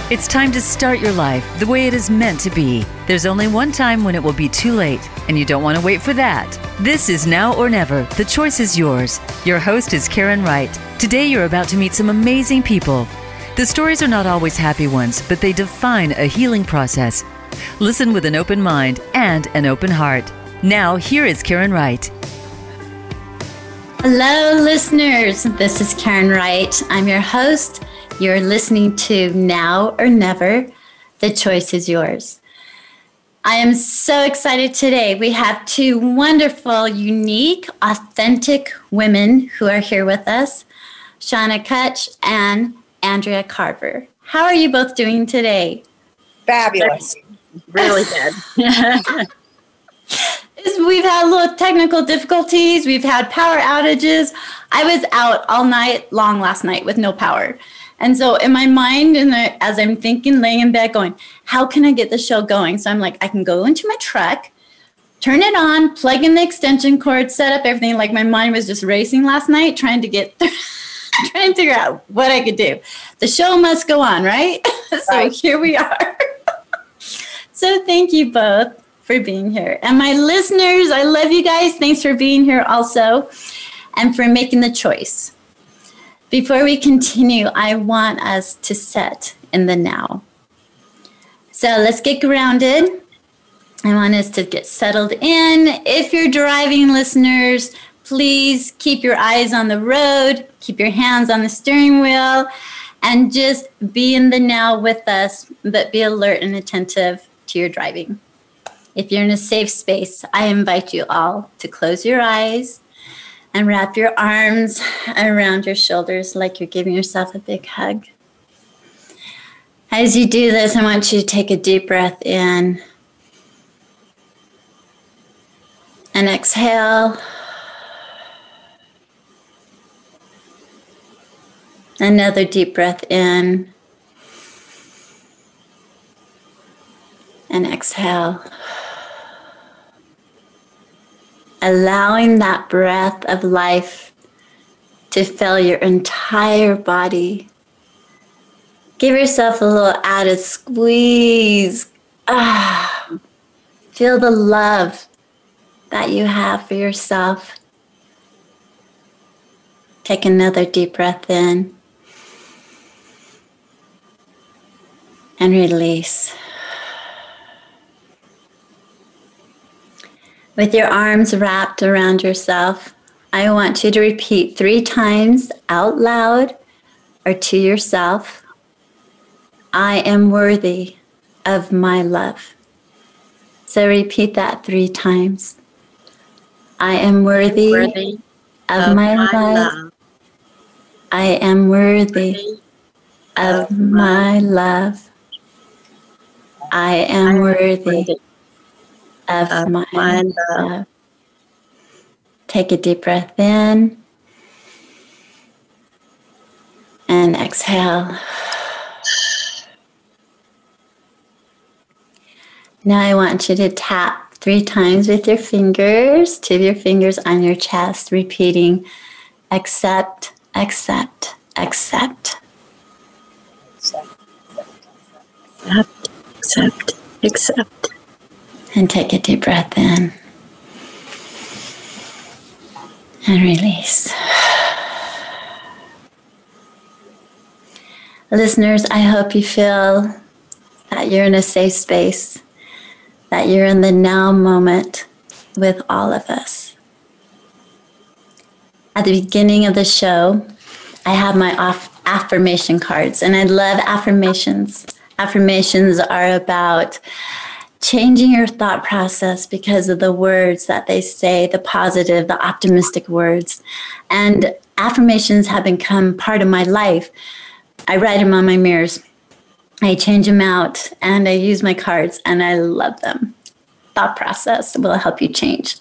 It's time to start your life the way it is meant to be. There's only one time when it will be too late, and you don't want to wait for that. This is Now or Never. The choice is yours. Your host is Karen Wright. Today you're about to meet some amazing people. The stories are not always happy ones, but they define a healing process. Listen with an open mind and an open heart. Now, here is Karen Wright. Hello, listeners. This is Karen Wright. I'm your host. You're listening to Now or Never. The choice is yours. I am so excited today. We have two wonderful, unique, authentic women who are here with us, Shauna Cuch and Andrea Carver. How are you both doing today? Fabulous. Really good. We've had little technical difficulties. We've had power outages. I was out all night long last night with no power. And so in my mind, as I'm thinking, laying in bed going, how can I get the show going? So I'm like, I can go into my truck, turn it on, plug in the extension cord, set up everything. Like my mind was just racing last night, trying to figure out what I could do. The show must go on, right? So Here we are. So thank you both for being here. And my listeners, I love you guys. Thanks for being here also and for making the choice. Before we continue, I want us to set in the now. So let's get grounded. I want us to get settled in. If you're driving, listeners, please keep your eyes on the road, keep your hands on the steering wheel, and just be in the now with us, but be alert and attentive to your driving. If you're in a safe space, I invite you all to close your eyes and wrap your arms around your shoulders like you're giving yourself a big hug. As you do this, I want you to take a deep breath in and exhale. Another deep breath in and exhale. Allowing that breath of life to fill your entire body. Give yourself a little added squeeze. Feel the love that you have for yourself. Take another deep breath in and release. With your arms wrapped around yourself, I want you to repeat 3 times out loud or to yourself, I am worthy of my love. So repeat that 3 times. I am worthy of my love. I am worthy of my love. I am worthy of my love. Take a deep breath in and exhale. Now I want you to tap 3 times with your fingers, 2 of your fingers on your chest, repeating accept, accept, accept. Accept, accept, accept. And take a deep breath in and release. Listeners, I hope you feel that you're in a safe space, that you're in the now moment with all of us. At the beginning of the show, I have my affirmation cards, and I love affirmations. Affirmations are about changing your thought process because of the words that they say, the positive, the optimistic words. And affirmations have become part of my life. I write them on my mirrors. I change them out, and I use my cards, and I love them. Thought process will help you change.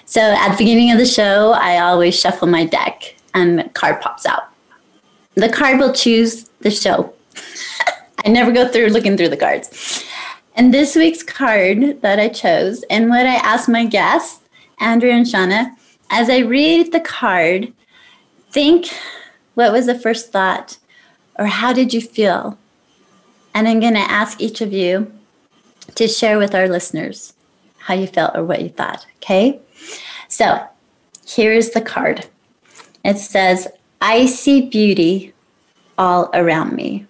So at the beginning of the show, I always shuffle my deck, and the card pops out. The card will choose the show. I never go through looking through the cards. And this week's card that I chose, and what I asked my guests, Andrea and Shauna, as I read the card, think what was the first thought, or how did you feel And I'm going to ask each of you to share with our listeners how you felt or what you thought, okay? So here is the card. It says, I see beauty all around me.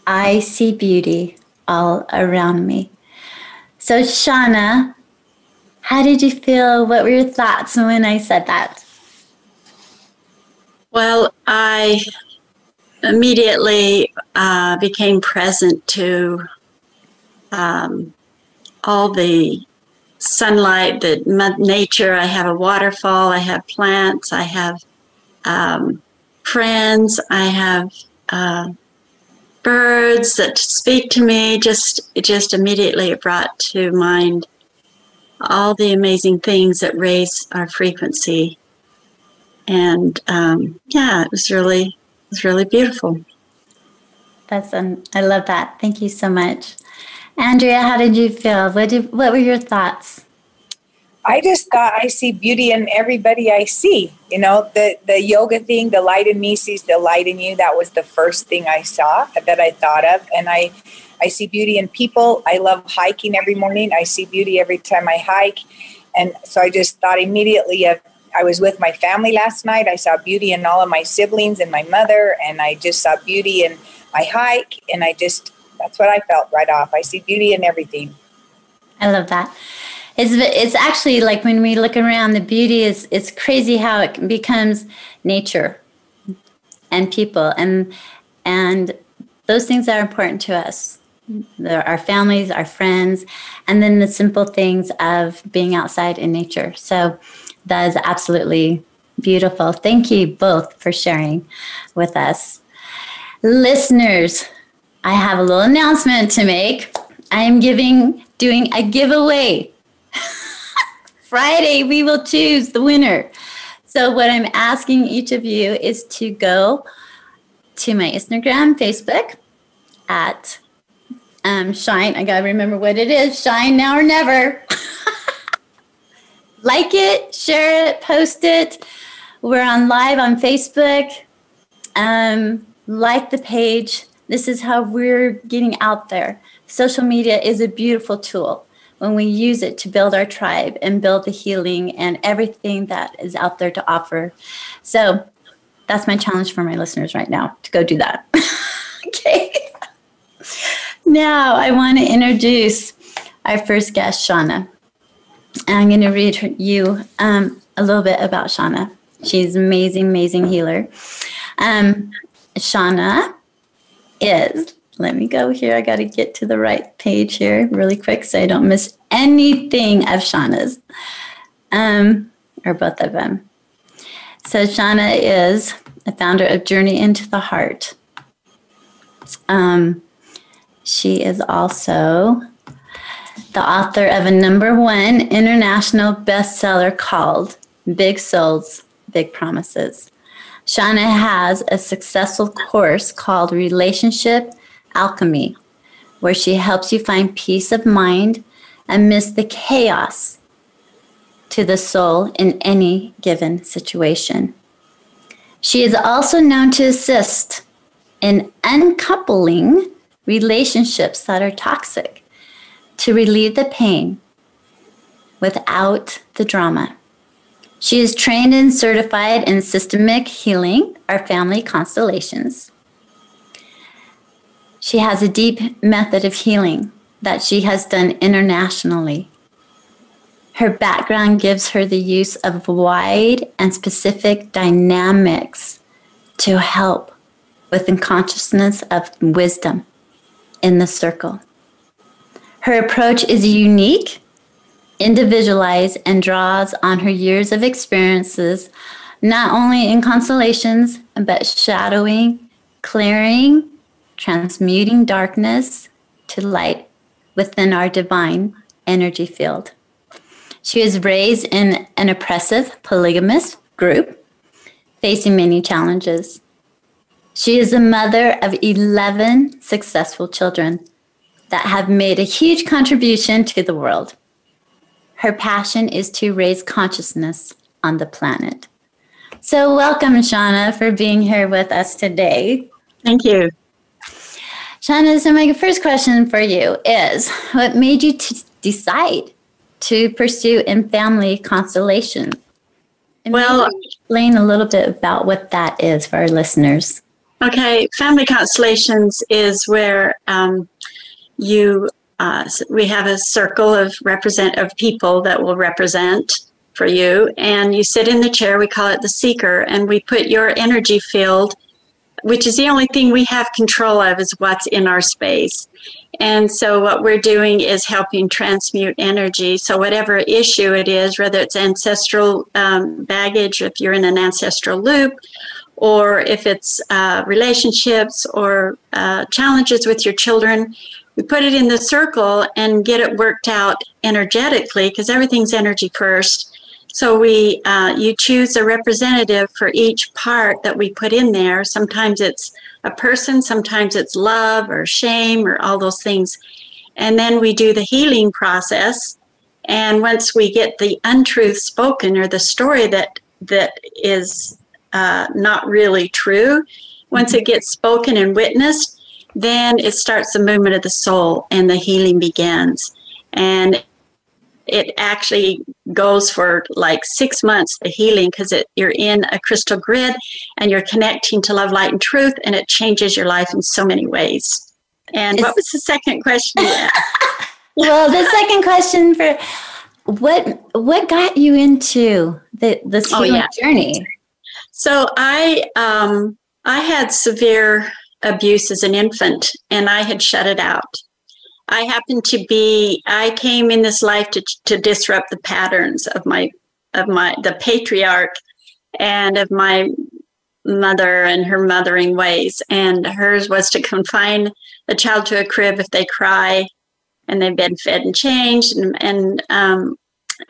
I see beauty all around me. So Shauna, how did you feel? What were your thoughts when I said that? Well, I immediately became present to all the sunlight, the nature. I have a waterfall, I have plants, I have friends, I have birds that speak to me. It just immediately brought to mind all the amazing things that raise our frequency. And it was really beautiful. I love that. Thank you so much. Andrea, how did you feel? What were your thoughts? I just thought I see beauty in everybody I see. You know, the yoga thing, the light in me sees the light in you. That was the first thing I saw that I thought of. And I see beauty in people. I love hiking every morning. I see beauty every time I hike. And so I just thought immediately of, I was with my family last night. I saw beauty in all of my siblings and my mother. And I just saw beauty in my hike. And that's what I felt right off. I see beauty in everything. I love that. It's actually like when we look around, the beauty it's crazy how it becomes nature and people and those things are important to us. Our families, our friends, and then the simple things of being outside in nature. So that is absolutely beautiful. Thank you both for sharing with us. Listeners, I have a little announcement to make. I am doing a giveaway. Friday, we will choose the winner. So what I'm asking each of you is to go to my Instagram, Facebook at Shine. I got to remember what it is. Shine now or never. Like it, share it, post it. We're on live on Facebook. Like the page. This is how we're getting out there. Social media is a beautiful tool when we use it to build our tribe and build the healing and everything that is out there to offer. So that's my challenge for my listeners right now, to go do that. Okay. Now I want to introduce our first guest, Shauna. I'm going to read you a little bit about Shauna. She's an amazing, amazing healer. Shauna is, let me go here. I got to get to the right page here really quick so I don't miss anything of Shauna's, or both of them. So Shauna is a founder of Journey into the Heart. She is also the author of a #1 international bestseller called Big Souls, Big Promises. Shauna has a successful course called Relationship Alchemy, where she helps you find peace of mind amidst the chaos to the soul in any given situation. She is also known to assist in uncoupling relationships that are toxic to relieve the pain without the drama. She is trained and certified in systemic healing, or family constellations. She has a deep method of healing that she has done internationally. Her background gives her the use of wide and specific dynamics to help with the consciousness of wisdom in the circle. Her approach is unique, individualized, and draws on her years of experiences, not only in constellations, but shadowing, clearing, transmuting darkness to light within our divine energy field. She was raised in an oppressive, polygamous group, facing many challenges. She is the mother of 11 successful children that have made a huge contribution to the world. Her passion is to raise consciousness on the planet. So welcome, Shauna, for being here with us today. Thank you. Shauna, so my first question for you is, what made you decide to pursue in family constellations? And well, explain a little bit about what that is for our listeners. Okay, family constellations is where we have a circle of people that will represent for you, and you sit in the chair. We call it the seeker, and we put your energy field, which is the only thing we have control of, is what's in our space. And so what we're doing is helping transmute energy. So whatever issue it is, whether it's ancestral baggage, if you're in an ancestral loop, or if it's relationships or challenges with your children, we put it in the circle and get it worked out energetically, because everything's energy first. So you choose a representative for each part that we put in there. Sometimes it's a person, sometimes it's love or shame or all those things. And then we do the healing process. And once we get the untruth spoken, or the story that is not really true, once it gets spoken and witnessed, then it starts the movement of the soul and the healing begins. And it actually goes for like 6 months, the healing, because you're in a crystal grid and you're connecting to love, light, and truth, and it changes your life in so many ways. And what was the second question? Well, the second question for what got you into this healing journey? So I had severe abuse as an infant, and I had shut it out. I came in this life to disrupt the patterns of the patriarch and of my mother and her mothering ways. And hers was to confine the child to a crib if they cry, and they've been fed and changed. And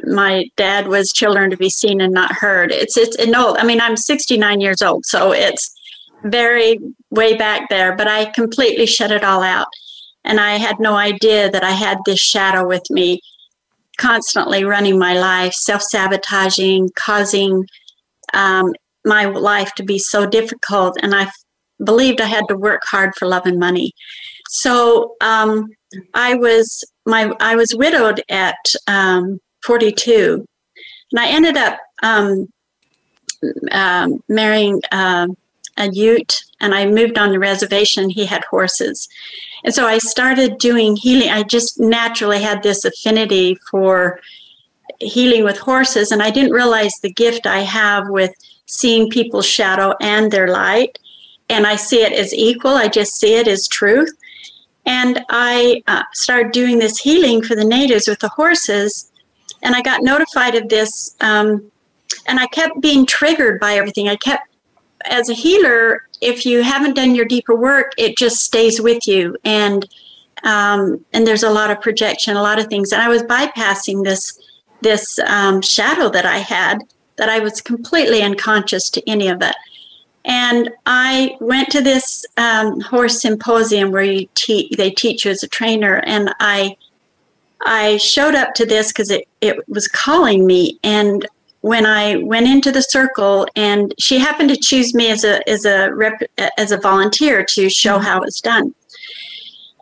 my dad was children to be seen and not heard. It's an old, I'm 69 years old, so it's very way back there, but I completely shut it all out. And I had no idea that I had this shadow with me, constantly running my life, self-sabotaging, causing my life to be so difficult. And I believed I had to work hard for love and money. So I was widowed at 42, and I ended up marrying a Ute, and I moved on the reservation. He had horses. And so I started doing healing. I just naturally had this affinity for healing with horses, and I didn't realize the gift I have with seeing people's shadow and their light. And I see it as equal. I just see it as truth. And I started doing this healing for the natives with the horses, and I got notified of this, and I kept being triggered by everything. As a healer, if you haven't done your deeper work, it just stays with you. And there's a lot of projection, a lot of things. And I was bypassing this shadow that I had, that I was completely unconscious to any of it. And I went to this horse symposium where they teach you as a trainer. And I showed up to this because it was calling me. And when I went into the circle, and she happened to choose me as a volunteer to show how it's done.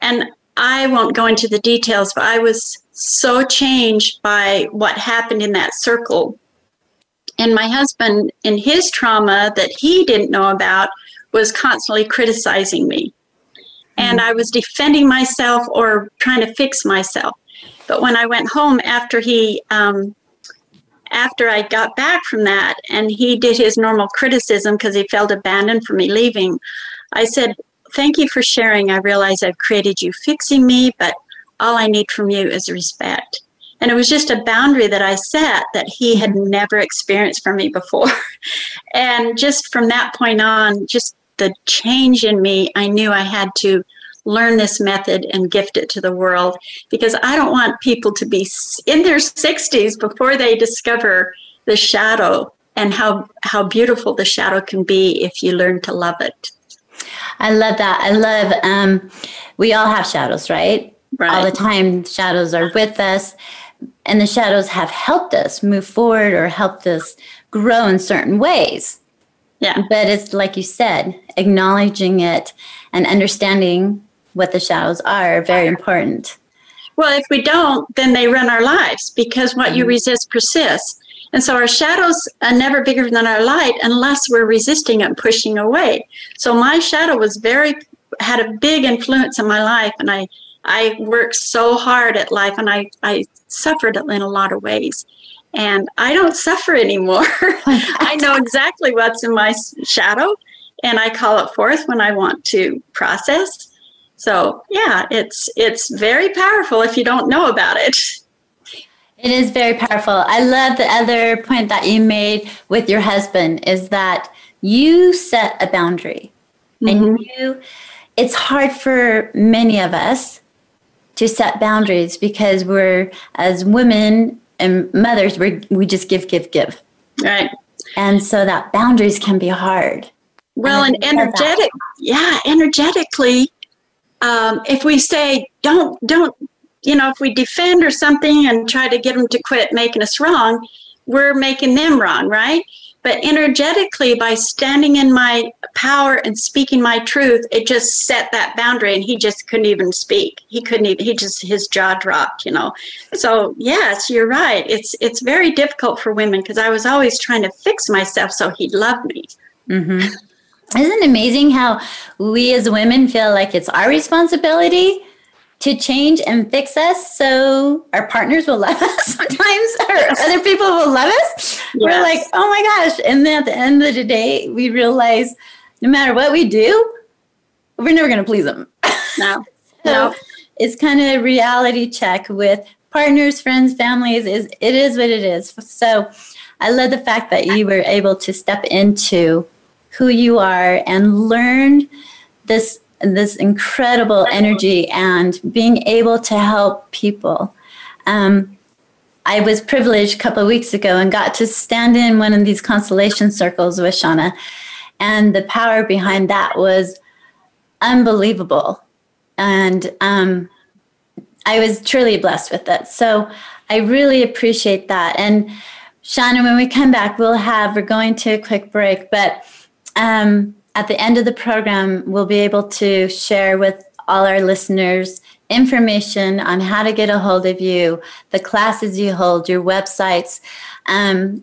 And I won't go into the details, but I was so changed by what happened in that circle. And my husband, in his trauma that he didn't know about, was constantly criticizing me. And I was defending myself or trying to fix myself. But when I went home after I got back from that, and he did his normal criticism because he felt abandoned for me leaving, I said, "Thank you for sharing. I realize I've created you fixing me, but all I need from you is respect." And it was just a boundary that I set that he had never experienced from me before. And just from that point on, just the change in me, I knew I had to learn this method and gift it to the world, because I don't want people to be in their 60s before they discover the shadow and how beautiful the shadow can be if you learn to love it. I love that. I love, we all have shadows, right? All the time, shadows are with us, and the shadows have helped us move forward or helped us grow in certain ways. Yeah. But it's like you said, acknowledging it and understanding what the shadows are very important. Well, if we don't, then they run our lives, because what you resist persists. And so our shadows are never bigger than our light unless we're resisting it and pushing away. So my shadow had a big influence in my life, and I worked so hard at life, and I suffered in a lot of ways. And I don't suffer anymore. I know exactly what's in my shadow, and I call it forth when I want to process. So yeah, it's very powerful if you don't know about it. It is very powerful. I love the other point that you made with your husband is that you set a boundary. And it's hard for many of us to set boundaries because we're, as women and mothers, we just give. Right. And so that boundaries can be hard. Well, and energetically, if we say, don't, if we defend or something and try to get them to quit making us wrong, we're making them wrong, right? But energetically, by standing in my power and speaking my truth, it just set that boundary, and he just couldn't even speak. His jaw dropped, So yes, you're right. It's very difficult for women because I was always trying to fix myself so he'd love me. Mm-hmm. Isn't it amazing how we as women feel like it's our responsibility to change and fix us so our partners will love us sometimes, or other people will love us? Yes. We're like, oh my gosh. And then at the end of the day, we realize no matter what we do, we're never going to please them. No. It's kind of a reality check with partners, friends, families. It is what it is. So I love the fact that you were able to step into who you are and learn this incredible energy and being able to help people. I was privileged a couple of weeks ago and got to stand in one of these constellation circles with Shauna, and the power behind that was unbelievable. And I was truly blessed with it. So I really appreciate that. And Shauna, when we come back, we're going to a quick break, but at the end of the program, we'll be able to share with all our listeners information on how to get a hold of you, the classes you hold, your websites.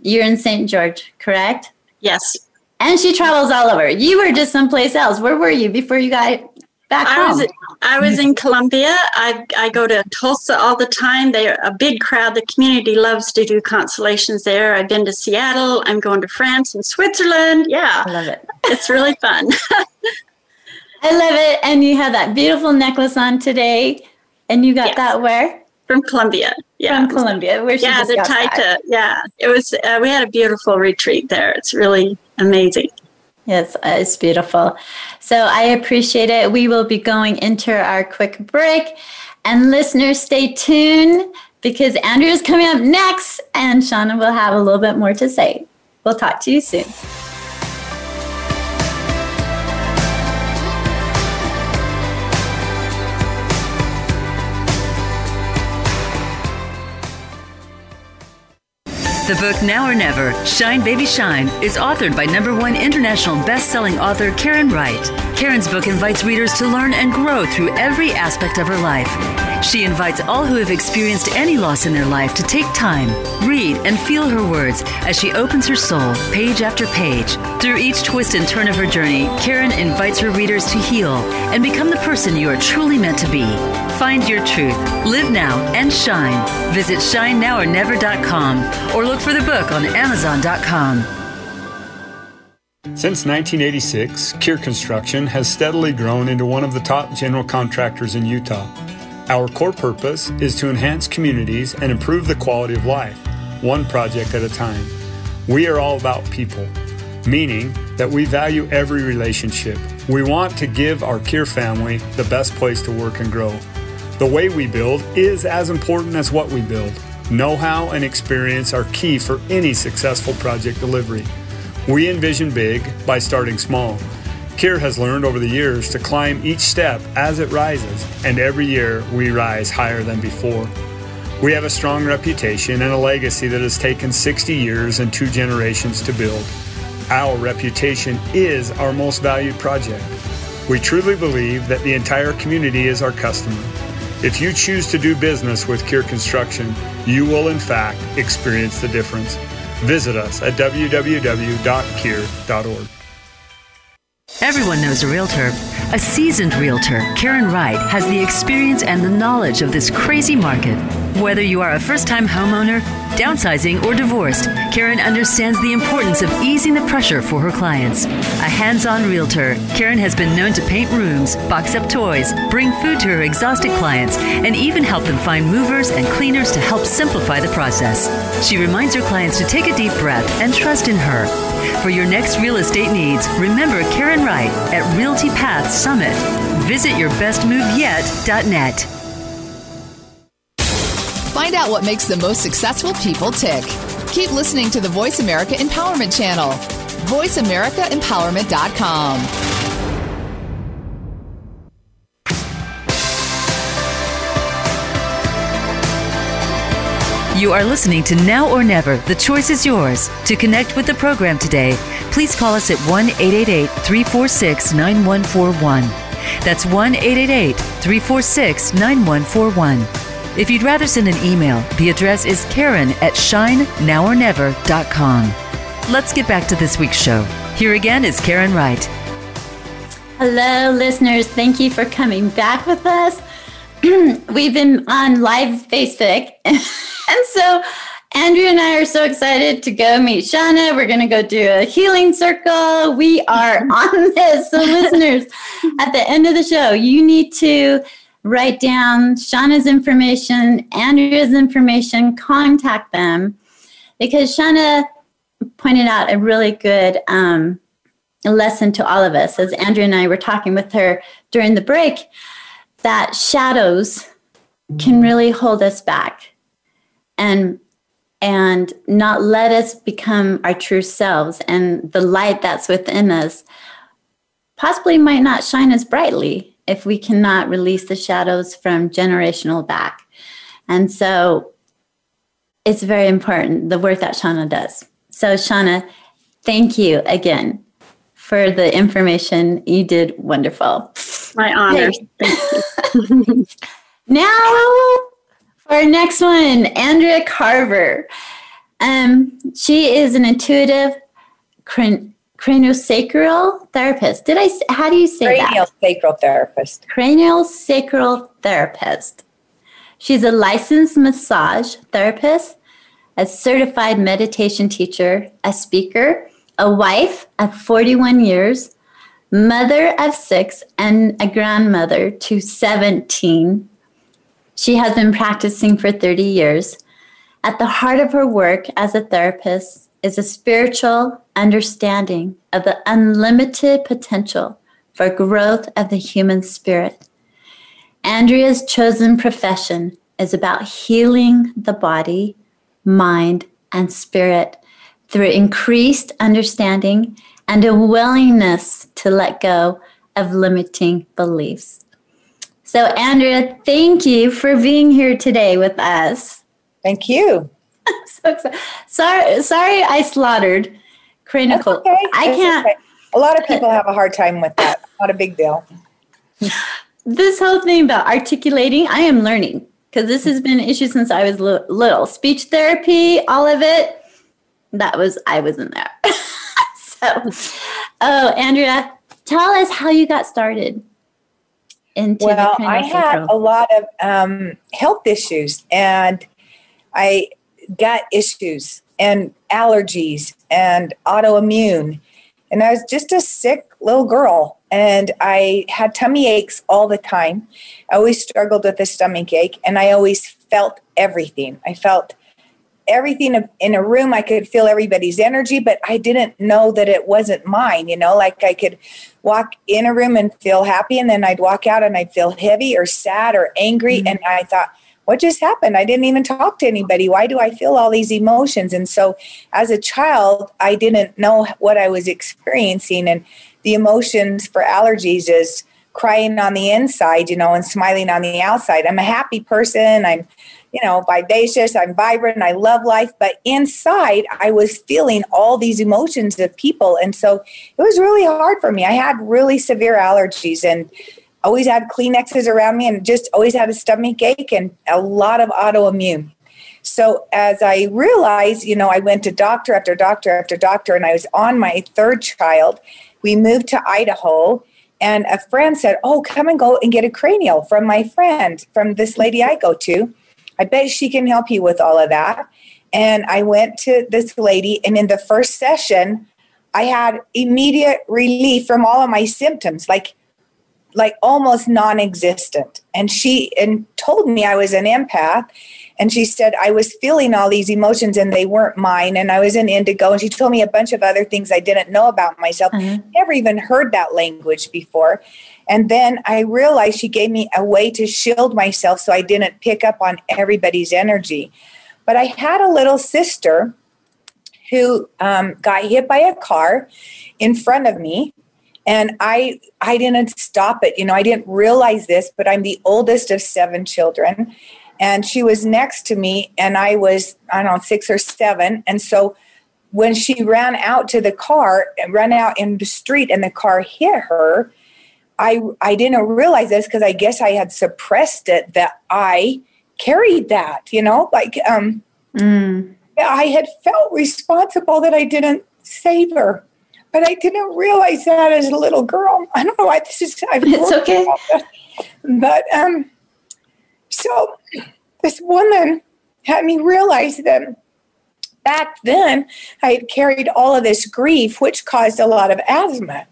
You're in St. George, correct? Yes. And she travels all over. You were just someplace else. Where were you before you got back home? I was in Columbia. I go to Tulsa all the time. They're a big crowd. The community loves to do constellations there. I've been to Seattle. I'm going to France and Switzerland. Yeah. I love it. It's really fun. I love it. And you have that beautiful necklace on today. And you got that where? From Columbia. Yeah. From Columbia. Where she just got back. Yeah. It was, we had a beautiful retreat there. It's really amazing. Yes, it's beautiful. So I appreciate it. We will be going into our quick break. And listeners, stay tuned because Andrea is coming up next and Shauna will have a little bit more to say. We'll talk to you soon. The book Now or Never, Shine Baby Shine, is authored by #1 international best-selling author Karen Wright. Karen's book invites readers to learn and grow through every aspect of her life. She invites all who have experienced any loss in their life to take time, read, and feel her words as she opens her soul page after page. Through each twist and turn of her journey, Karen invites her readers to heal and become the person you are truly meant to be. Find your truth, live now, and shine. Visit shinenowornever.com or look for the book on Amazon.com. Since 1986, Kier Construction has steadily grown into one of the top general contractors in Utah. Our core purpose is to enhance communities and improve the quality of life, one project at a time. We are all about people, meaning that we value every relationship. We want to give our Kier family the best place to work and grow. The way we build is as important as what we build. Know-how and experience are key for any successful project delivery. We envision big by starting small. Kier has learned over the years to climb each step as it rises, and every year we rise higher than before. We have a strong reputation and a legacy that has taken 60 years and 2 generations to build. Our reputation is our most valued project. We truly believe that the entire community is our customer. If you choose to do business with Cure Construction, you will in fact experience the difference. Visit us at www.cure.org. Everyone knows a realtor. A seasoned realtor, Karen Wright, has the experience and the knowledge of this crazy market. Whether you are a first-time homeowner, downsizing, or divorced, Karen understands the importance of easing the pressure for her clients. A hands-on realtor, Karen has been known to paint rooms, box up toys, bring food to her exhausted clients, and even help them find movers and cleaners to help simplify the process. She reminds her clients to take a deep breath and trust in her. For your next real estate needs, remember Karen Wright at Realty Path Summit. Visit yourbestmoveyet.net. Find out what makes the most successful people tick. Keep listening to the Voice America Empowerment Channel. VoiceAmericaEmpowerment.com. You are listening to Now or Never. The choice is yours. To connect with the program today, please call us at 1-888-346-9141. That's 1-888-346-9141. If you'd rather send an email, the address is karen@shinenowornever.com. Let's get back to this week's show. Here again is Karen Wright. Hello, listeners. Thank you for coming back with us. We've been on live Facebook. And so Andrea and I are so excited to go meet Shauna. We're going to go do a healing circle. We are on this. So listeners, at the end of the show, you need to write down Shauna's information, Andrea's information, contact them, because Shauna pointed out a really good lesson to all of us, as Andrea and I were talking with her during the break, that shadows can really hold us back and not let us become our true selves, and the light that's within us possibly might not shine as brightly if we cannot release the shadows from generational back. And so it's very important, the work that Shauna does. So Shauna, thank you again for the information. You did wonderful. My honor. Hey. Thank you. Now for our next one, Andrea Carver. She is an intuitive craniosacral therapist. How do you say that? Craniosacral therapist. Craniosacral therapist. She's a licensed massage therapist, a certified meditation teacher, a speaker, a wife of 41 years, mother of 6, and a grandmother to 17. She has been practicing for 30 years. At the heart of her work as a therapist is a spiritual understanding of the unlimited potential for growth of the human spirit. Andrea's chosen profession is about healing the body, mind, and spirit through increased understanding and a willingness to let go of limiting beliefs. So, Andrea, thank you for being here today with us. Thank you. So excited. Sorry, I slaughtered cranial. Okay. I can't. Okay. A lot of people have a hard time with that. Not a big deal. This whole thing about articulating, I am learning, because this has been an issue since I was little. Speech therapy, all of it. I wasn't there. Andrea, tell us how you got started into the craniosacral. I had a lot of health issues and gut issues and allergies and autoimmune. And I was just a sick little girl, and I had tummy aches all the time. I always struggled with a stomach ache, and I always felt everything. I felt everything in a room. I could feel everybody's energy, but I didn't know that it wasn't mine. Like I could walk in a room and feel happy, and then I'd walk out and I'd feel heavy or sad or angry. Mm-hmm. And I thought, what just happened? I didn't even talk to anybody. Why do I feel all these emotions? And so as a child, I didn't know what I was experiencing. And the emotions for allergies is crying on the inside, and smiling on the outside. I'm a happy person. I'm, vivacious. I'm vibrant. I love life. But inside, I was feeling all these emotions of people. And so it was really hard for me. I had really severe allergies and always had Kleenexes around me and just always had a stomach ache and a lot of autoimmune. So as I realized, I went to doctor after doctor after doctor, and I was on my third child. We moved to Idaho, and a friend said, oh, come and go and get a cranial from my friend, from this lady I go to. I bet she can help you with all of that. And I went to this lady, and in the first session, I had immediate relief from all of my symptoms, like almost non-existent. And she told me I was an empath. And she said I was feeling all these emotions and they weren't mine. And I was in indigo. And she told me a bunch of other things I didn't know about myself. Never even heard that language before. And then I realized she gave me a way to shield myself so I didn't pick up on everybody's energy. But I had a little sister who got hit by a car in front of me. And I didn't stop it. I didn't realize this, but I'm the oldest of 7 children. And she was next to me, and I was, 6 or 7. And so when she ran out to the car and ran out in the street and the car hit her, I didn't realize this because I guess I had suppressed it, that I carried that, I had felt responsible that I didn't save her. But I didn't realize that as a little girl. I don't know why this is. It's okay. But so this woman had me realize that back then I had carried all of this grief, which caused a lot of asthma.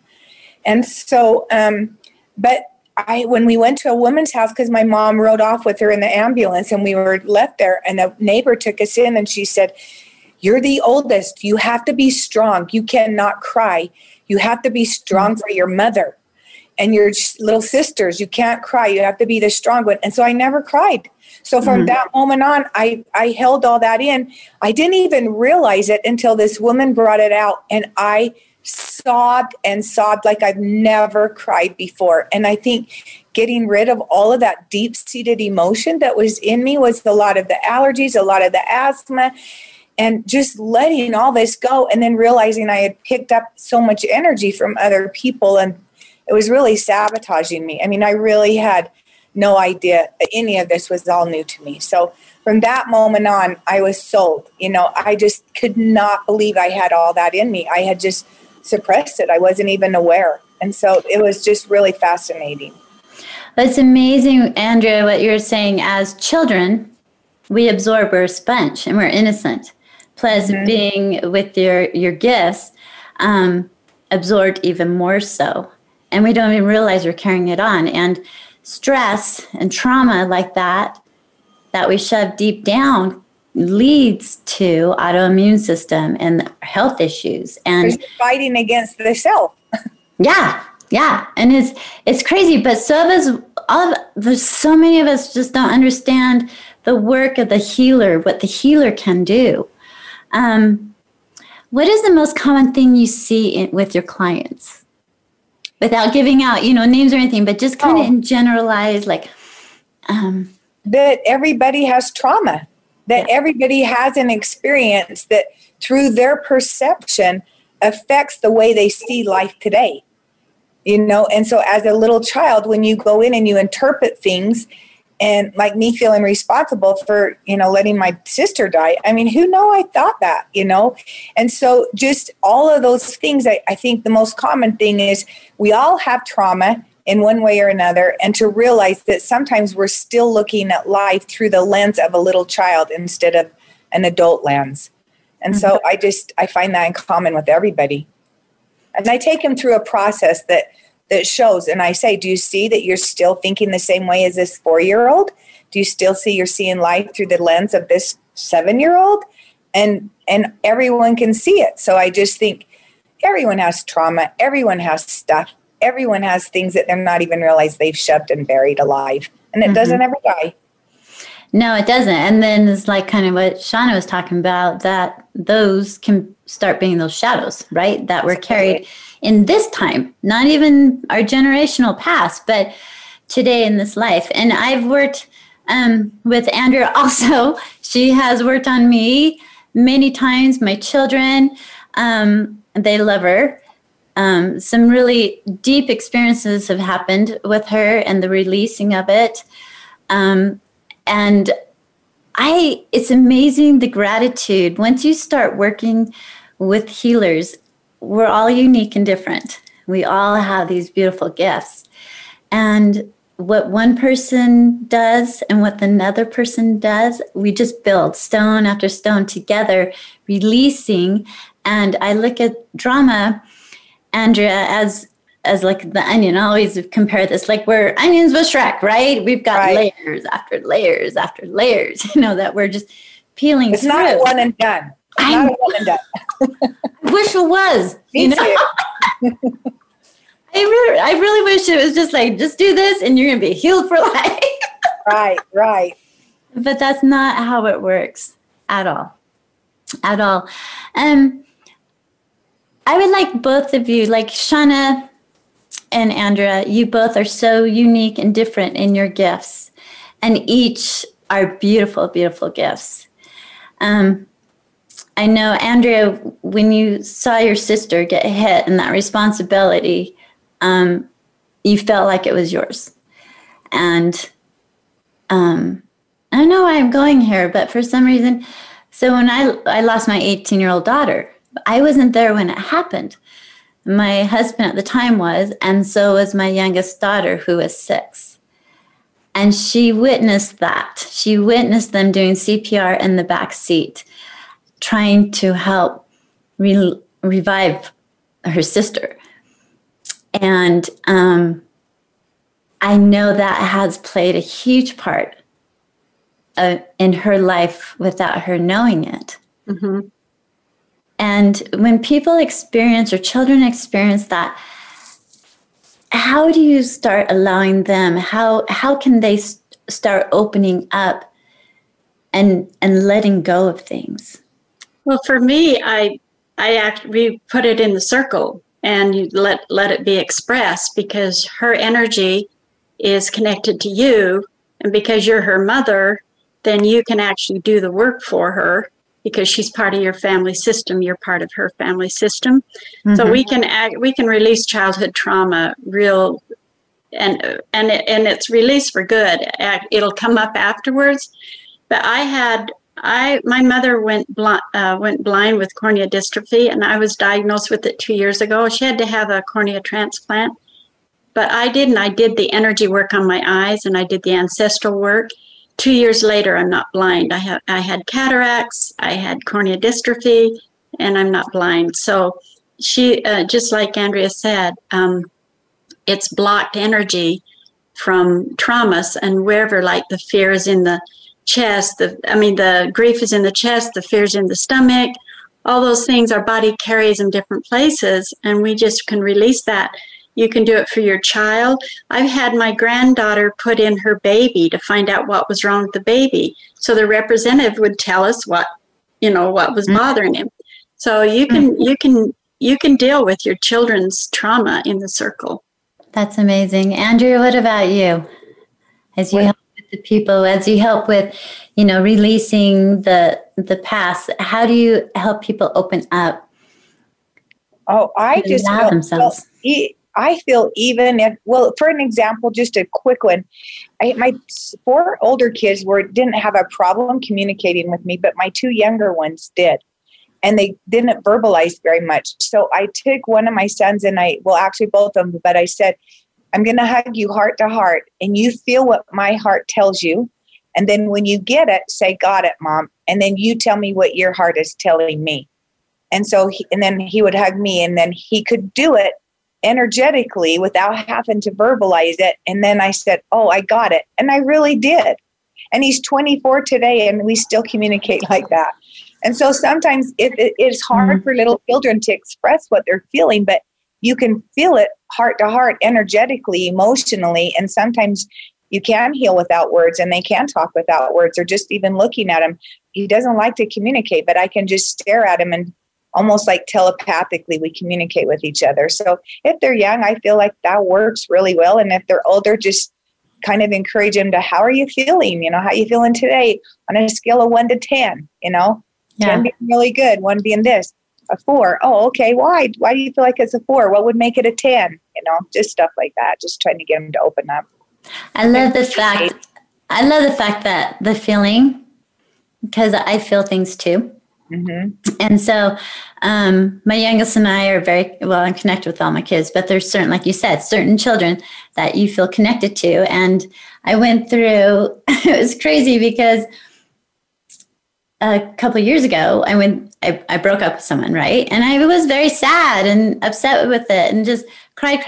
And so, when we went to a woman's house, because my mom rode off with her in the ambulance, and we were left there, and the neighbor took us in, and she said, you're the oldest. You have to be strong. You cannot cry. You have to be strong for your mother and your little sisters. You can't cry. You have to be the strong one. And so I never cried. So from that moment on, I held all that in. I didn't even realize it until this woman brought it out, and I sobbed and sobbed like I've never cried before. And I think getting rid of all of that deep-seated emotion that was in me was a lot of the allergies, a lot of the asthma, and just letting all this go, and then realizing I had picked up so much energy from other people, and it was really sabotaging me. I mean, I really had no idea that any of this was all new to me. So from that moment on, I was sold. I just could not believe I had all that in me. I had just suppressed it. I wasn't even aware. And so it was just really fascinating. It's amazing, Andrea, what you're saying. As children, we absorb, we're a sponge, and we're innocent. Plus, being with your gifts, absorbed even more so. And we don't even realize we're carrying it on. And stress and trauma like that we shove deep down leads to autoimmune system and health issues. And there's fighting against the self. Yeah. And it's crazy. But there's so many of us just don't understand the work of the healer, what the healer can do. What is the most common thing you see with your clients? Without giving out, names or anything, but just kind of in generalized, that everybody has trauma, that everybody has an experience that through their perception affects the way they see life today. And so as a little child, when you go in and you interpret things, and like me feeling responsible for, letting my sister die. I mean, who knew I thought that, And so just all of those things, I think the most common thing is we all have trauma in one way or another, and to realize that sometimes we're still looking at life through the lens of a little child instead of an adult lens. And so I find that in common with everybody. And I take them through a process that shows, and I say, do you see that you're still thinking the same way as this 4-year-old? Do you still see you're seeing life through the lens of this 7-year-old? And everyone can see it. So I just think everyone has trauma. Everyone has stuff. Everyone has things that they're not even realize they've shoved and buried alive. And it doesn't ever die. No, it doesn't. And then it's like kind of what Shauna was talking about, that those can start being those shadows, right? That were carried in this time, not even our generational past, but today in this life. And I've worked with Andrea also. She has worked on me many times, my children, they love her. Some really deep experiences have happened with her and the releasing of it. And it's amazing the gratitude. Once you start working with healers, we're all unique and different. We all have these beautiful gifts. And what one person does and what another person does, we just build stone after stone together, releasing. And I look at drama, Andrea, as like the onion. I always compare this, like we're onions with Shrek, right? We've got layers after layers after layers, that we're just peeling It's through. not a one and done. It's not a one and done. I wish it was. Me too. I really wish it was just like, just do this and you're going to be healed for life. Right. But that's not how it works at all. At all. I would like both of you, like Shauna and Andrea, you both are so unique and different in your gifts, and each are beautiful, beautiful gifts. I know, Andrea, when you saw your sister get hit and that responsibility, you felt like it was yours. And I don't know why I'm going here, but for some reason, so when I lost my 18-year-old daughter, I wasn't there when it happened. My husband at the time was, and so was my youngest daughter, who was 6. And she witnessed that. She witnessed them doing CPR in the back seat, trying to help revive her sister. And I know that has played a huge part in her life without her knowing it. Mm-hmm. And when people experience, or children experience that, how do you start allowing them? How can they start opening up and letting go of things? Well, for me, we put it in the circle and you let it be expressed, because her energy is connected to you, and because you're her mother, then you can actually do the work for her. Because she's part of your family system, you're part of her family system. Mm-hmm. So we can release childhood trauma and it's released for good. It'll come up afterwards. But my mother went blind with cornea dystrophy, and I was diagnosed with it 2 years ago. She had to have a cornea transplant, but I didn't. I did the energy work on my eyes, and I did the ancestral work. 2 years later, I'm not blind. I had cataracts, I had cornea dystrophy, and I'm not blind. So she, just like Andrea said, it's blocked energy from traumas, and wherever, like the fear is in the chest, the grief is in the chest, the fear is in the stomach, all those things, our body carries in different places, and we just can release that. You can do it for your child. I've had my granddaughter put in her baby to find out what was wrong with the baby. So the representative would tell us what was bothering him. So you can deal with your children's trauma in the circle. That's amazing. Andrea, what about you? As you help with the people, as you help with, releasing the past, how do you help people open up? Oh, I just allow themselves. I feel for an example, just a quick one. My 4 older kids didn't have a problem communicating with me, but my 2 younger ones did. And they didn't verbalize very much. So I took one of my sons actually both of them, but I said, I'm going to hug you heart to heart, and you feel what my heart tells you. And then when you get it, say, got it, Mom. And then you tell me what your heart is telling me. And so, then he would hug me, and then he could do it energetically without having to verbalize it. And then I said, oh, I got it. And I really did. And he's 24 today, and we still communicate like that. And so sometimes it is hard for little children to express what they're feeling, but you can feel it heart to heart, energetically, emotionally. And sometimes you can heal without words, and they can talk without words, or just even looking at him. He doesn't like to communicate, but I can just stare at him and almost like telepathically we communicate with each other. So if they're young, I feel like that works really well. And if they're older, just kind of encourage them to, how are you feeling? You know, how are you feeling today on a scale of 1 to 10, you know, 10 being really good, 1 being this, a 4. Oh, okay. Why do you feel like it's a 4? What would make it a 10? You know, just stuff like that. Just trying to get them to open up. I love the fact that the feeling, because I feel things too. Mm-hmm. And so my youngest and I are very well, I'm connected with all my kids, but there's certain, like you said, certain children that you feel connected to. And I went through, it was crazy because a couple of years ago, I broke up with someone, right? And I was very sad and upset with it and just cried.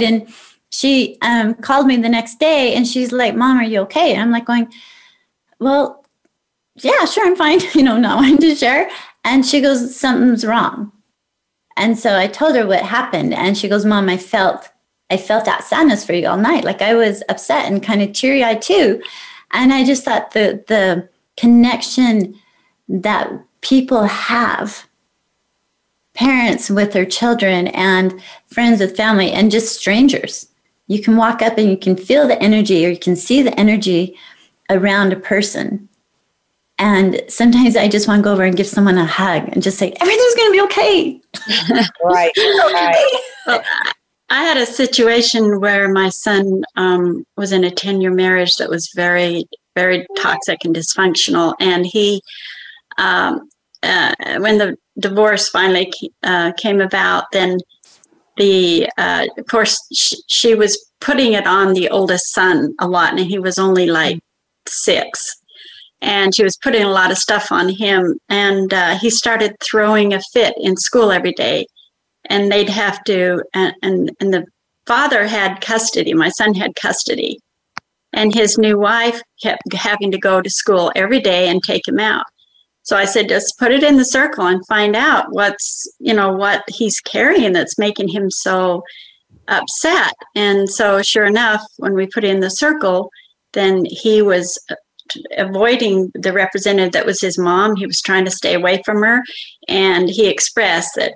And she called me the next day and she's like, Mom, are you okay? And I'm like going, well, yeah, sure, I'm fine. You know, not wanting to share. And she goes, something's wrong. And so I told her what happened. And she goes, Mom, I felt that sadness for you all night. Like I was upset and kind of teary-eyed too. And I just thought the connection that people have, parents with their children and friends with family and just strangers. You can walk up and you can feel the energy, or you can see the energy around a person. And sometimes I just want to go over and give someone a hug and just say, everything's going to be okay. Right. Well, I had a situation where my son was in a 10-year marriage that was very, very toxic and dysfunctional. And he, when the divorce finally came about, then of course, she was putting it on the oldest son a lot, and he was only like 6. And she was putting a lot of stuff on him. And he started throwing a fit in school every day. And they'd have to, and the father had custody. My son had custody. And his new wife kept having to go to school every day and take him out. So I said, just put it in the circle and find out what he's carrying that's making him so upset. And so sure enough, when we put it in the circle, then he was avoiding the representative that was his mom. He was trying to stay away from her, and he expressed that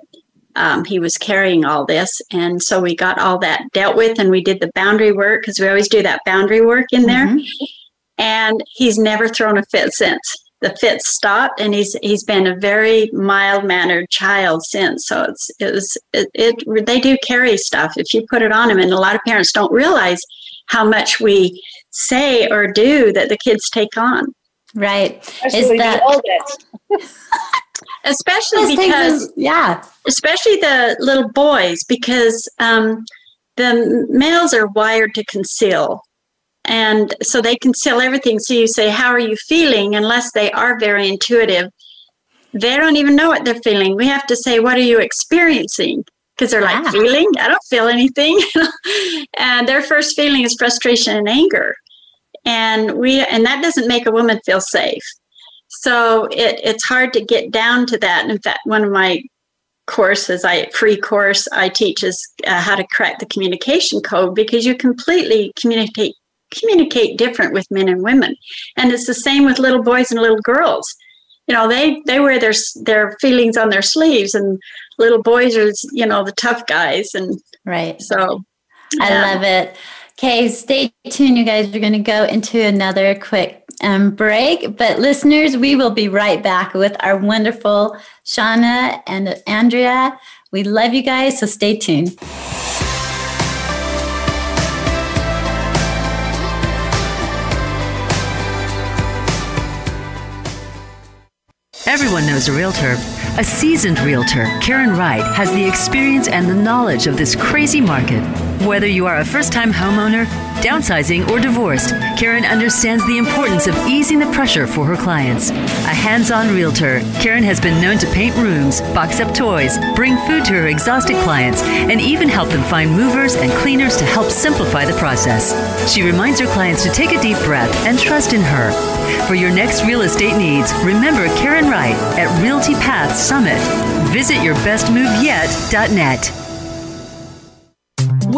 he was carrying all this. And so we got all that dealt with, and we did the boundary work, because we always do that boundary work in there. Mm-hmm. And he's never thrown a fit since. The fit stopped, and he's been a very mild-mannered child since. So they do carry stuff if you put it on them, and a lot of parents don't realize how much we say or do that the kids take on. Right. Especially the oldest. Especially because, especially the little boys, because the males are wired to conceal. And so they conceal everything. So you say, how are you feeling? Unless they are very intuitive, they don't even know what they're feeling. We have to say, what are you experiencing? Because they're like, feeling? I don't feel anything. And their first feeling is frustration and anger. And that doesn't make a woman feel safe. So it's hard to get down to that. And in fact, one of my courses, free course I teach is how to crack the communication code, because you completely communicate different with men and women. And it's the same with little boys and little girls. You know, they wear their feelings on their sleeves, and little boys are, the tough guys. And right. So I love it. Okay, stay tuned, you guys. We're going to go into another quick break. But listeners, we will be right back with our wonderful Shauna and Andrea. We love you guys, so stay tuned. Everyone knows a realtor. A seasoned realtor, Karen Wright, has the experience and the knowledge of this crazy market. Whether you are a first-time homeowner, downsizing, or divorced, Karen understands the importance of easing the pressure for her clients. A hands-on realtor, Karen has been known to paint rooms, box up toys, bring food to her exhausted clients, and even help them find movers and cleaners to help simplify the process. She reminds her clients to take a deep breath and trust in her. For your next real estate needs, remember Karen Wright at Realty Path Summit. Visit yourbestmoveyet.net.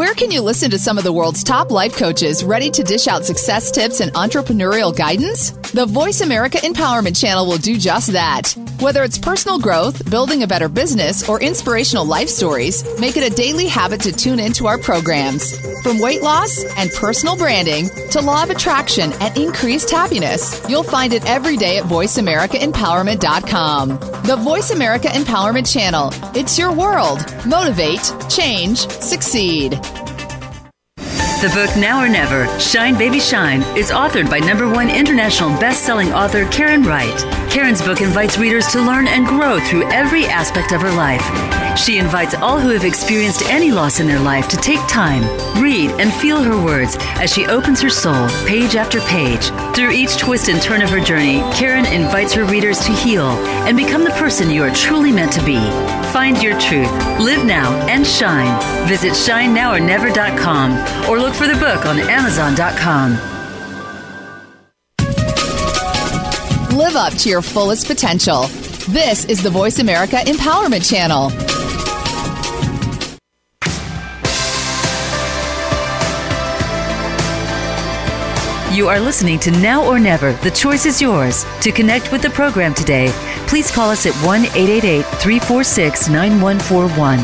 Where can you listen to some of the world's top life coaches ready to dish out success tips and entrepreneurial guidance? The Voice America Empowerment Channel will do just that. Whether it's personal growth, building a better business, or inspirational life stories, make it a daily habit to tune into our programs. From weight loss and personal branding to law of attraction and increased happiness, you'll find it every day at voiceamericaempowerment.com. The Voice America Empowerment Channel. It's your world. Motivate, change, succeed. The book Now or Never, Shine Baby Shine, is authored by #1 international best-selling author Karen Wright. Karen's book invites readers to learn and grow through every aspect of her life. She invites all who have experienced any loss in their life to take time, read, and feel her words as she opens her soul page after page. Through each twist and turn of her journey, Karen invites her readers to heal and become the person you are truly meant to be. Find your truth, live now, and shine. Visit shinenowornever.com or look for the book on Amazon.com. Live up to your fullest potential. This is the Voice America Empowerment Channel. You are listening to Now or Never. The choice is yours. To connect with the program today, please call us at 1-888-346-9141.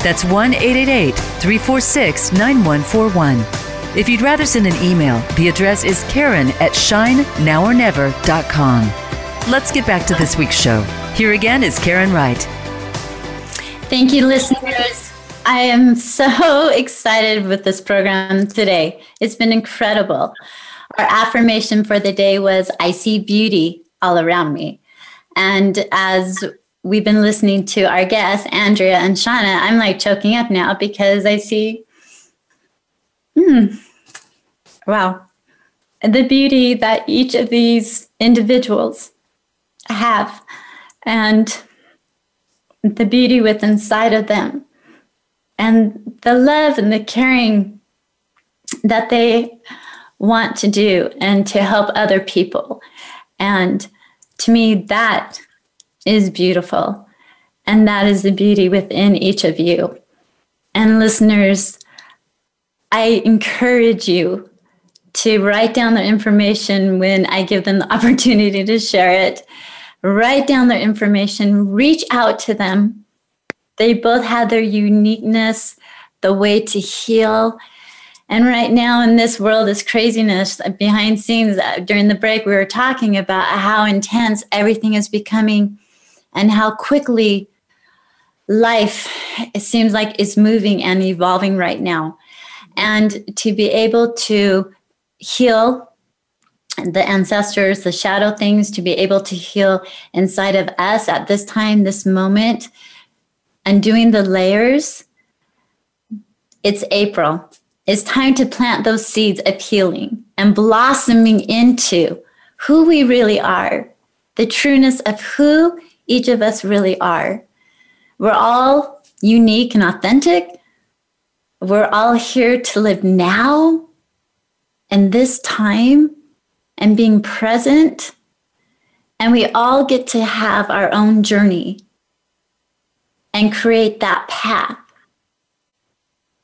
That's 1-888-346-9141. If you'd rather send an email, the address is Karen@shinenowornever.com. Let's get back to this week's show. Here again is Karen Wright. Thank you, listeners. I am so excited with this program today. It's been incredible. Our affirmation for the day was, I see beauty all around me. And as we've been listening to our guests, Andrea and Shauna, I'm like choking up now because I see, wow, the beauty that each of these individuals have and the beauty within inside of them and the love and the caring that they want to do and to help other people. And to me, that is beautiful. And that is the beauty within each of you. And listeners, I encourage you to write down their information when I give them the opportunity to share it. Write down their information, reach out to them. They both have their uniqueness, the way to heal. And right now in this world, this craziness behind scenes, during the break, we were talking about how intense everything is becoming and how quickly life, it seems like, is moving and evolving right now. And to be able to heal the ancestors, the shadow things, to be able to heal inside of us at this time, this moment, and doing the layers, it's April. It's time to plant those seeds of healing and blossoming into who we really are, the trueness of who each of us really are. We're all unique and authentic. We're all here to live now and this time and being present. And we all get to have our own journey and create that path.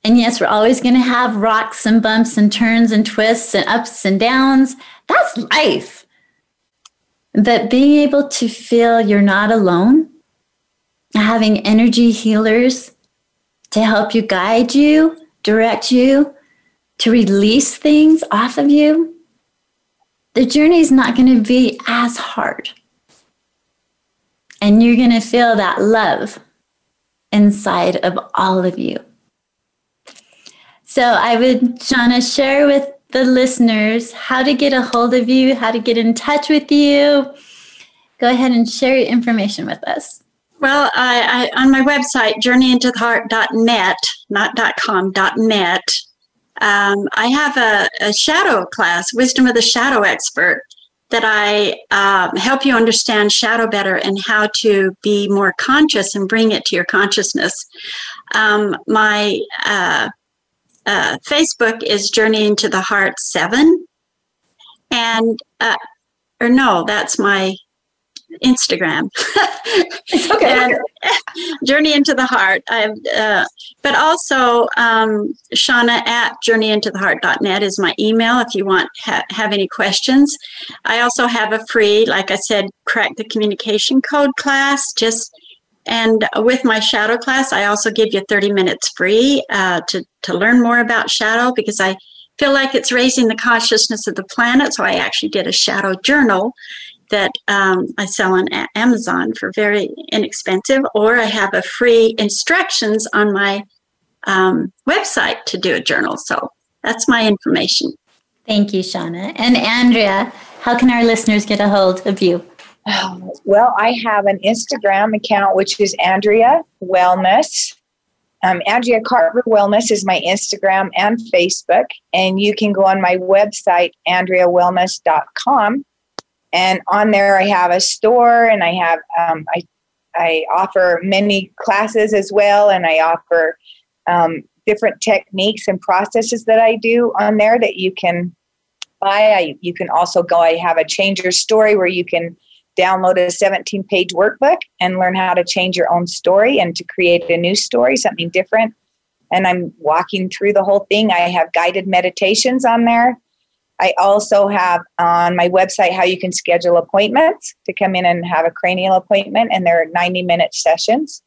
And yes, we're always going to have rocks and bumps and turns and twists and ups and downs. That's life. But being able to feel you're not alone, having energy healers to help you, guide you, direct you, to release things off of you, the journey is not going to be as hard. And you're going to feel that love inside of all of you. So I would, Shauna, share with the listeners how to get a hold of you, how to get in touch with you. Go ahead and share your information with us. Well, I on my website, journeyintotheheart.net, not .com, .net, I have a shadow class, Wisdom of the Shadow Expert, that I help you understand shadow better and how to be more conscious and bring it to your consciousness. My Facebook is Journey into the Heart 7. And, that's my Instagram. It's okay. And Journey into the Heart. But also Shauna at journeyintotheheart.net is my email if you want have any questions. I also have a free, like I said, Crack the Communication Code class. And with my shadow class, I also give you 30 minutes free to learn more about shadow, because I feel like it's raising the consciousness of the planet. So I actually did a shadow journal that I sell on Amazon for very inexpensive, or I have a free instructions on my website to do a journal. So that's my information. Thank you, Shauna. And Andrea, how can our listeners get a hold of you? Well, I have an Instagram account, which is Andrea Wellness. Andrea Carver Wellness is my Instagram and Facebook. And you can go on my website, andreawellness.com. And on there, I have a store, and I have I offer many classes as well, and I offer different techniques and processes that I do on there that you can buy. You can also go. I have a Change Your Story where you can download a 17-page workbook and learn how to change your own story and to create a new story, something different. And I'm walking through the whole thing. I have guided meditations on there. I also have on my website how you can schedule appointments to come in and have a cranial appointment, and they're 90-minute sessions.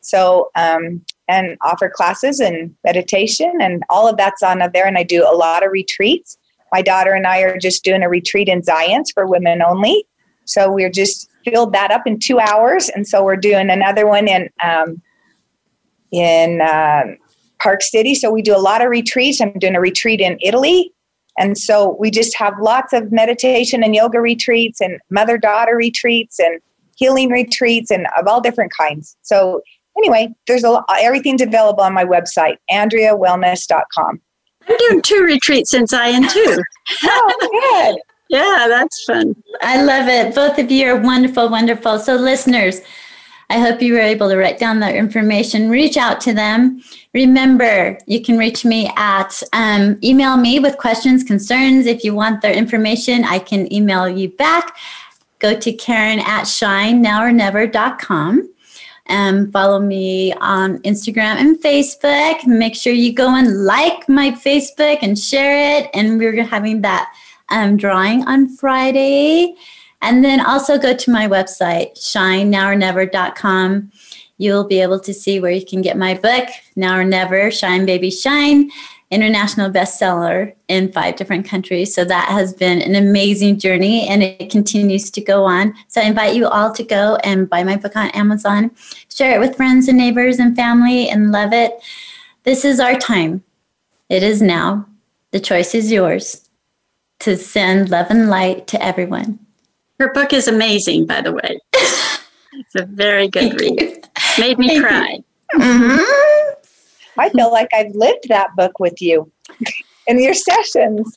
So, and offer classes and meditation, and all of that's on there. And I do a lot of retreats. My daughter and I are just doing a retreat in Zions for women only. So we're just filled that up in 2 hours. And so we're doing another one in Park City. So we do a lot of retreats. I'm doing a retreat in Italy. And so we just have lots of meditation and yoga retreats and mother-daughter retreats and healing retreats and of all different kinds. So anyway, there's everything's available on my website, andreawellness.com. I'm doing 2 retreats in Zion too. Oh, good. Yeah, that's fun. I love it. Both of you are wonderful, wonderful. So listeners, I hope you were able to write down their information, reach out to them. Remember, you can reach me at, email me with questions, concerns. If you want their information, I can email you back. Go to Karen at shinenowornever.com. Follow me on Instagram and Facebook. Make sure you go and like my Facebook and share it. And we're having that drawing on Friday. And then also go to my website, shinenowornever.com. You'll be able to see where you can get my book, Now or Never, Shine Baby Shine, international bestseller in 5 different countries. So that has been an amazing journey, and it continues to go on. So I invite you all to go and buy my book on Amazon, share it with friends and neighbors and family, and love it. This is our time. It is now. The choice is yours to send love and light to everyone. Her book is amazing, by the way. It's a very good read. Made me cry. Mm-hmm. I feel like I've lived that book with you in your sessions.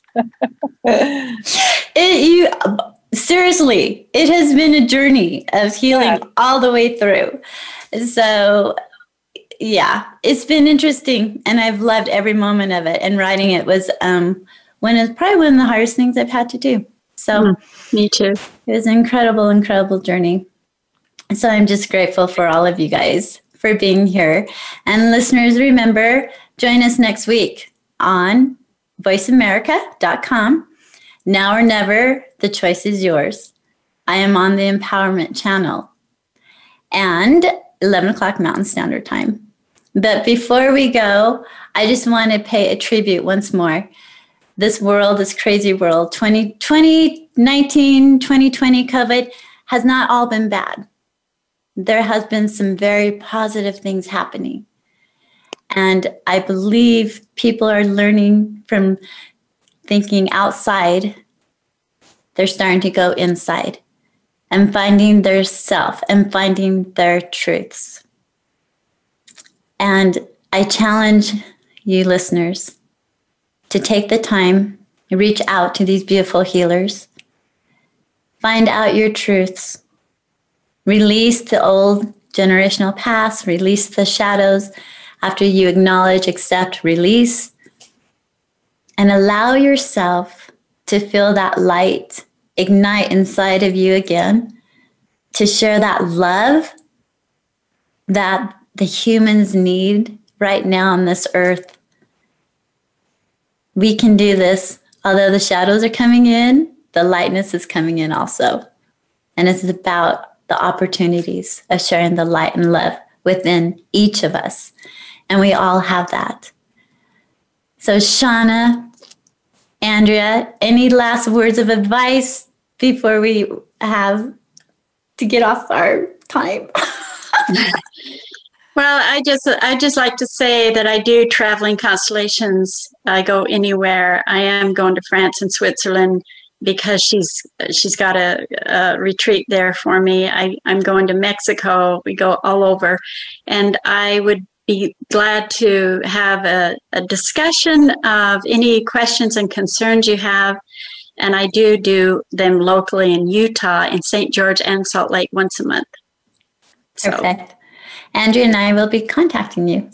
Seriously, it has been a journey of healing all the way through. So, yeah, it's been interesting, and I've loved every moment of it. And writing it was probably one of the hardest things I've had to do. So, me too. It was an incredible, incredible journey. So I'm just grateful for all of you guys for being here. And listeners, remember, join us next week on voiceamerica.com. Now or never, the choice is yours. I am on the Empowerment Channel and 11 o'clock Mountain Standard Time. But before we go, I just want to pay a tribute once more. This world, this crazy world, 2019, 2020 COVID has not all been bad. There has been some very positive things happening. And I believe people are learning from thinking outside. They're starting to go inside and finding their self and finding their truths. And I challenge you listeners to take the time, reach out to these beautiful healers, find out your truths, release the old generational past, release the shadows after you acknowledge, accept, release, and allow yourself to feel that light ignite inside of you again to share that love that the humans need right now on this earth. We can do this. Although the shadows are coming in, the lightness is coming in also. And it's about the opportunities of sharing the light and love within each of us. And we all have that. So Shauna, Andrea, any last words of advice before we have to get off our time? Well, I just like to say that I do traveling constellations. I go anywhere. I am going to France and Switzerland because she's got a retreat there for me. I'm going to Mexico. We go all over, and I would be glad to have a discussion of any questions and concerns you have. And I do them locally in Utah, in St. George and Salt Lake once a month. Perfect. Andrea and I will be contacting you.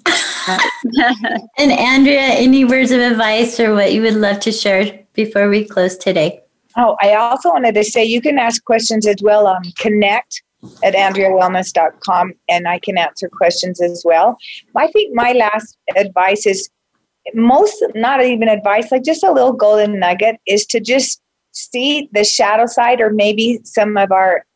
And Andrea, any words of advice or what you would love to share before we close today? Oh, I also wanted to say you can ask questions as well on connect@andreawellness.com, and I can answer questions as well. I think my last advice is not even advice, like just a little golden nugget, is to just see the shadow side, or maybe some of our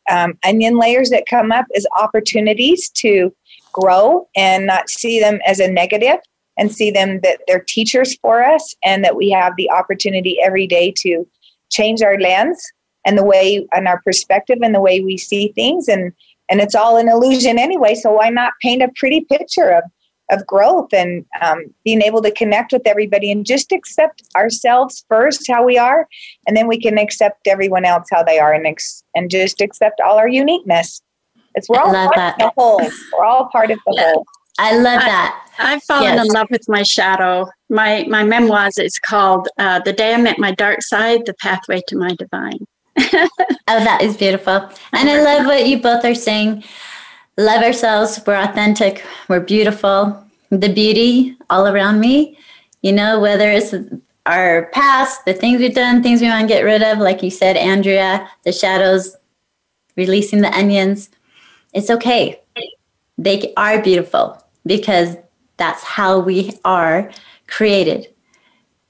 onion layers that come up, as opportunities to grow, and not see them as a negative, and see them that they're teachers for us, and that we have the opportunity every day to change our lens and the way and our perspective and the way we see things. And it's all an illusion anyway. So why not paint a pretty picture of growth and being able to connect with everybody and just accept ourselves first, how we are, and then we can accept everyone else how they are, and just accept all our uniqueness. We're all part of the whole. We're all part of the whole. I love that. I've fallen in love with my shadow. My memoirs is called The Day I Met My Dark Side, The Pathway to My Divine. Oh, that is beautiful. And I love what you both are saying. Love ourselves. We're authentic. We're beautiful. The beauty all around me, whether it's our past, the things we've done, things we want to get rid of, like you said, Andrea, the shadows, releasing the onions. It's okay. They are beautiful because that's how we are created.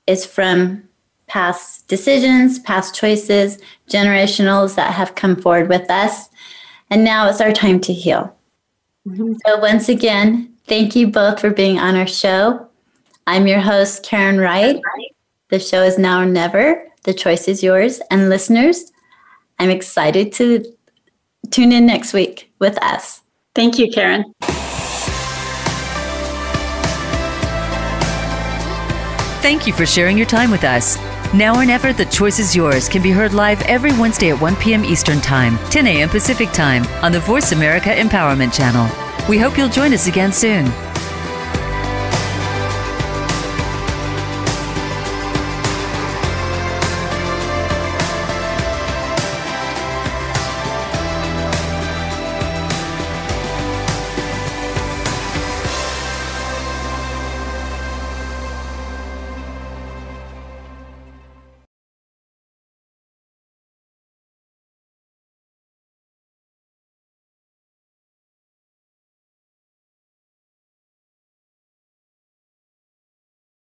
It's from past decisions, past choices, generationals that have come forward with us. And now it's our time to heal. Mm-hmm. So once again, thank you both for being on our show. I'm your host, Karen Wright. The show is Now or Never. The choice is yours. And listeners, I'm excited to tune in next week with us. Thank you, Karen. Thank you for sharing your time with us. Now or Never, The Choice is Yours can be heard live every Wednesday at 1 p.m. Eastern Time, 10 a.m. Pacific Time on the Voice America Empowerment Channel. We hope you'll join us again soon.